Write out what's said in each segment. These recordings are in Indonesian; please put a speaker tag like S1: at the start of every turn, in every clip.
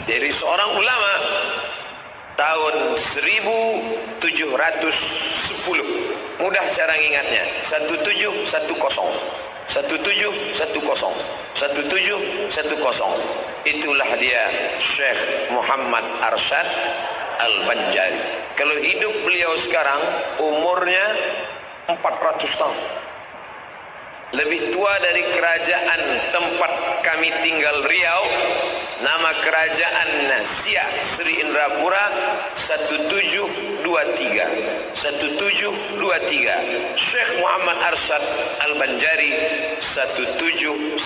S1: Jadi seorang ulama tahun 1710, mudah cara ingatnya, 1710. Itulah dia Syekh Muhammad Arsyad Al-Banjari. Kalau hidup beliau sekarang umurnya 400 tahun, lebih tua dari kerajaan tempat kami tinggal Riau. Nama kerajaannya Siak Sri Indrapura 1723. Syekh Muhammad Arsyad Al-Banjari 1710.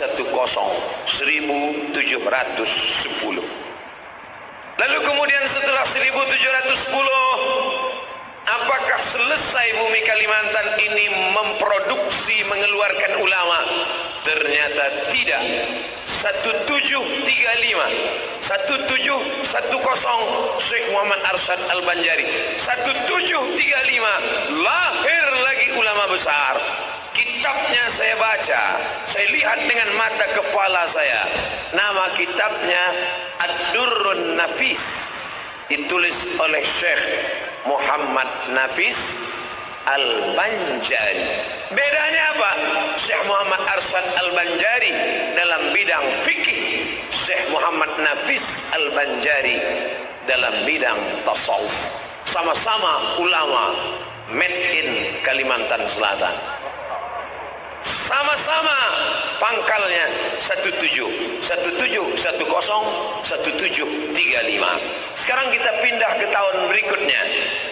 S1: Lalu kemudian setelah 1710, apakah selesai bumi Kalimantan ini memproduksi mengeluarkan ulama? Ternyata tidak. 1710 Syekh Muhammad Arsyad Al-Banjari. 1735 lahir lagi ulama besar. Kitabnya saya baca, saya lihat dengan mata kepala saya. Nama kitabnya Ad-Durrun Nafis, ditulis oleh Syekh Muhammad Nafis Al-Banjari. Bedanya apa? Syekh Muhammad Arsyad Al-Banjari dalam bidang fikih, Syekh Muhammad Nafis Al-Banjari dalam bidang tasawuf. Sama-sama ulama made in Kalimantan Selatan. Sama-sama pangkalnya 1735. Sekarang kita pindah ke tahun berikutnya,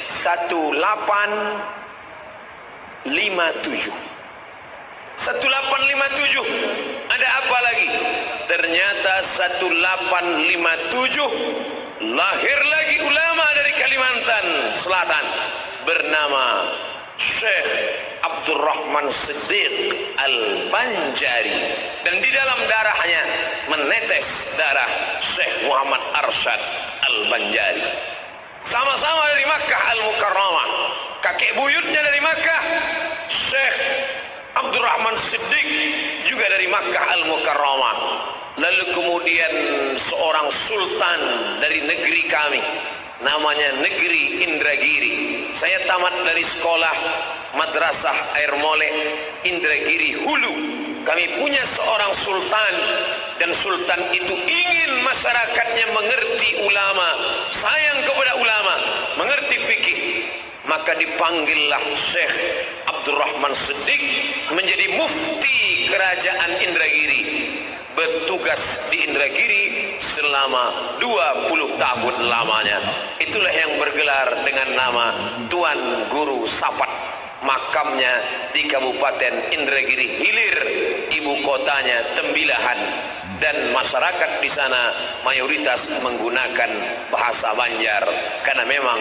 S1: 1857. 1857 ada apa lagi? Ternyata 1857 lahir lagi ulama dari Kalimantan Selatan bernama Syekh Abdurrahman Siddiq Al-Banjari, dan di dalam darahnya menetes darah Syekh Muhammad Arsyad Al-Banjari. Sama-sama dari Makkah Al-Mukarramah, kakek buyutnya dari Makkah. Syekh Abdurrahman Siddiq juga dari Makkah Al-Mukarramah. Lalu kemudian seorang sultan dari negeri kami, namanya negeri Indragiri. Saya tamat dari sekolah Madrasah Air Molek Indragiri Hulu. Kami punya seorang sultan, dan sultan itu ingin masyarakatnya mengerti ulama, sayang kepada ulama, mengerti fikih. Maka dipanggillah Syekh Abdurrahman Siddiq menjadi mufti kerajaan Indragiri, bertugas di Indragiri selama 20 tahun lamanya. Itulah yang bergelar dengan nama Tuan Guru Safat. Makamnya di Kabupaten Indragiri Hilir, ibu kotanya Tembilahan, dan masyarakat di sana mayoritas menggunakan bahasa Banjar karena memang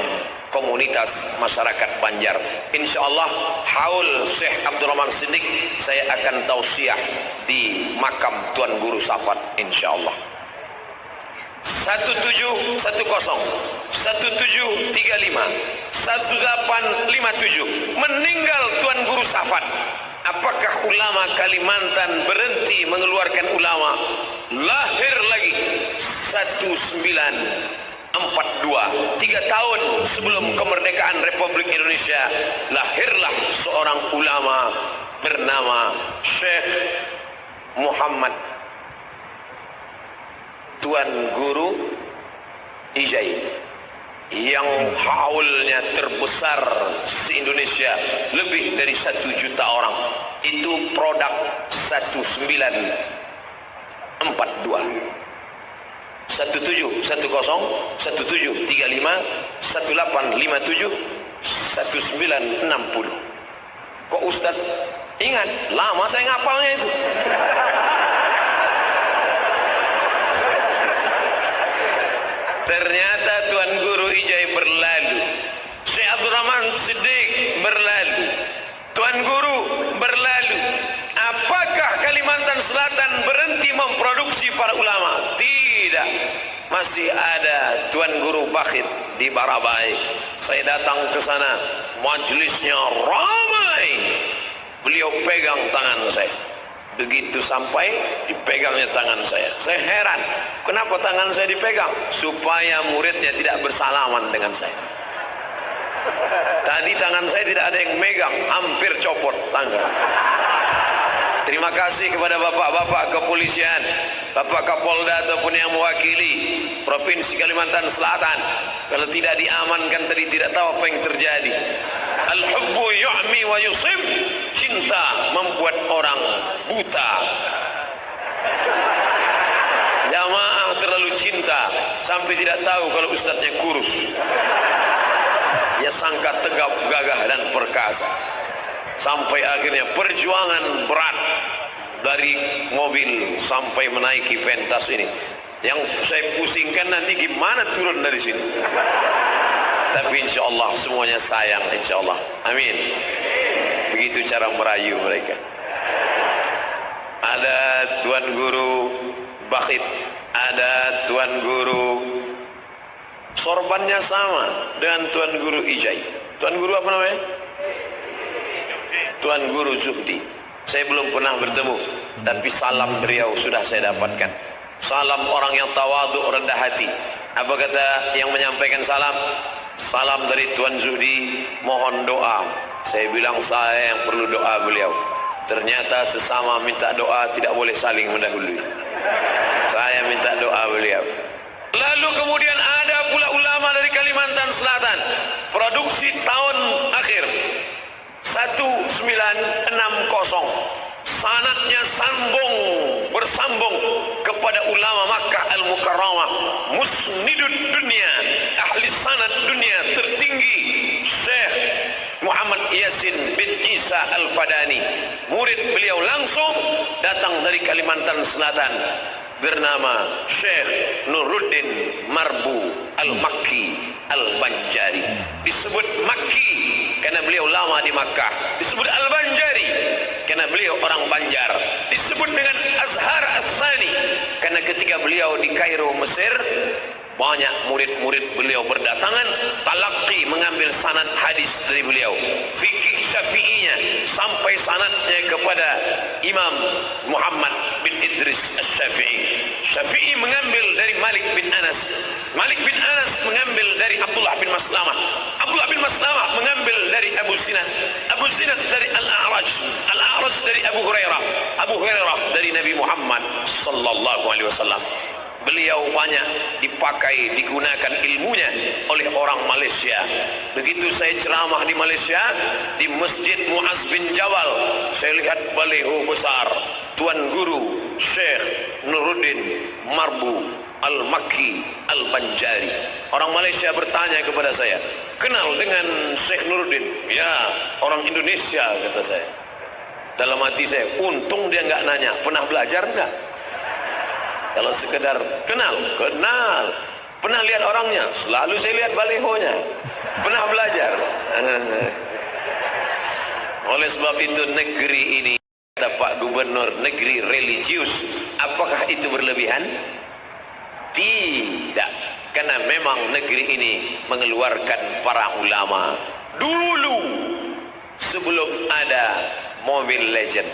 S1: komunitas masyarakat Banjar. Insyaallah haul Syekh Abdurrahman Siddiq saya akan tausiah di makam Tuan Guru Safat insyaallah. 1710, 1735, 1857 meninggal Tuan Guru Safat. Apakah ulama Kalimantan berhenti mengeluarkan ulama? Lahir lagi 1942, 3 tahun sebelum kemerdekaan Republik Indonesia, lahirlah seorang ulama bernama Syekh Muhammad Tuan Guru Ijai, yang haulnya terbesar se-Indonesia, lebih dari 1 juta orang. Itu produk 1942, 1710, 1735, 1857, 1960. Kok Ustaz ingat? Lama saya ngapalnya itu. Ternyata Tuan Guru Ijai berlalu, Syekh Abdurrahman Siddiq berlalu, Tuan Guru berlalu. Apakah Kalimantan Selatan berhenti memproduksi para ulama? Tidak. Masih ada Tuan Guru Bakhit di Barabai. Saya datang ke sana, majelisnya ramai. Beliau pegang tangan saya. Begitu sampai, dipegangnya tangan saya. Saya heran, kenapa tangan saya dipegang? Supaya muridnya tidak bersalaman dengan saya. Tadi tangan saya tidak ada yang megang, hampir copot tangga. Terima kasih kepada bapak-bapak kepolisian, bapak Kapolda ataupun yang mewakili Provinsi Kalimantan Selatan. Kalau tidak diamankan tadi tidak tahu apa yang terjadi. Al-hubbu yu'mi wa yusib. Cinta membuat orang buta. Jamaah terlalu cinta sampai tidak tahu kalau ustadznya kurus. Dia sangka tegap, gagah dan perkasa. Sampai akhirnya perjuangan berat dari mobil sampai menaiki pentas ini. Yang saya pusingkan nanti gimana turun dari sini. Tapi insya Allah semuanya sayang, insya Allah. Amin. Begitu cara merayu mereka. Ada Tuan Guru Bakhit, ada Tuan Guru, sorbannya sama dengan Tuan Guru Ijai. Tuan Guru apa namanya? Tuan Guru Zuhdi. Saya belum pernah bertemu, tapi salam beliau sudah saya dapatkan. Salam orang yang tawadhu, rendah hati. Apa kata yang menyampaikan salam? Salam dari Tuan Zuhdi, mohon doa. Saya bilang saya yang perlu doa beliau. Ternyata sesama minta doa tidak boleh saling mendahului. Saya minta doa beliau. Lalu kemudian ada pula ulama dari Kalimantan Selatan. Produksi tahun akhir 1960, sanadnya bersambung kepada ulama Makkah Al-Mukarramah, musnidud dunia, ahli sanad dunia tertinggi, Syekh Muhammad Yasin bin Isa Al-Fadani. Murid beliau langsung datang dari Kalimantan Selatan, bernama Syekh Nuruddin Marbu Al-Makki Al-Banjari. Disebut Makki karena beliau lama di Makkah. Disebut Al-Banjari karena beliau orang Banjar. Disebut dengan Azhar As-Sani karena ketika beliau di Kairo, Mesir, banyak murid-murid beliau berdatangan, talaqi, mengambil sanad hadis dari beliau. Fikih Syafi'inya sampai sanadnya kepada Imam Muhammad bin Idris Asy-Syafi'i. Syafi'i mengambil dari Malik bin Anas. Malik bin Anas mengambil dari Abdullah bin Maslamah. Abdullah bin Maslamah mengambil dari Abu Sinat. Abu Sinat dari Al-A'raj. Al-A'raj dari Abu Hurairah. Abu Hurairah dari Nabi Muhammad sallallahu alaihi wasallam. Beliau banyak dipakai, digunakan ilmunya oleh orang Malaysia. Begitu saya ceramah di Malaysia, di Masjid Muaz bin Jawal, saya lihat baliho besar, Tuan Guru Syekh Nuruddin Marbu Al-Makki Al-Banjari. Orang Malaysia bertanya kepada saya, kenal dengan Syekh Nuruddin? Ya, orang Indonesia, kata saya. Dalam hati saya, untung dia nggak nanya, pernah belajar nggak? Kalau sekedar kenal, pernah lihat orangnya, selalu saya lihat balihonya. Pernah belajar. Oleh sebab itu negeri ini, kata Pak Gubernur, negeri religius. Apakah itu berlebihan? Tidak, karena memang negeri ini mengeluarkan para ulama. Dulu sebelum ada mobil legend,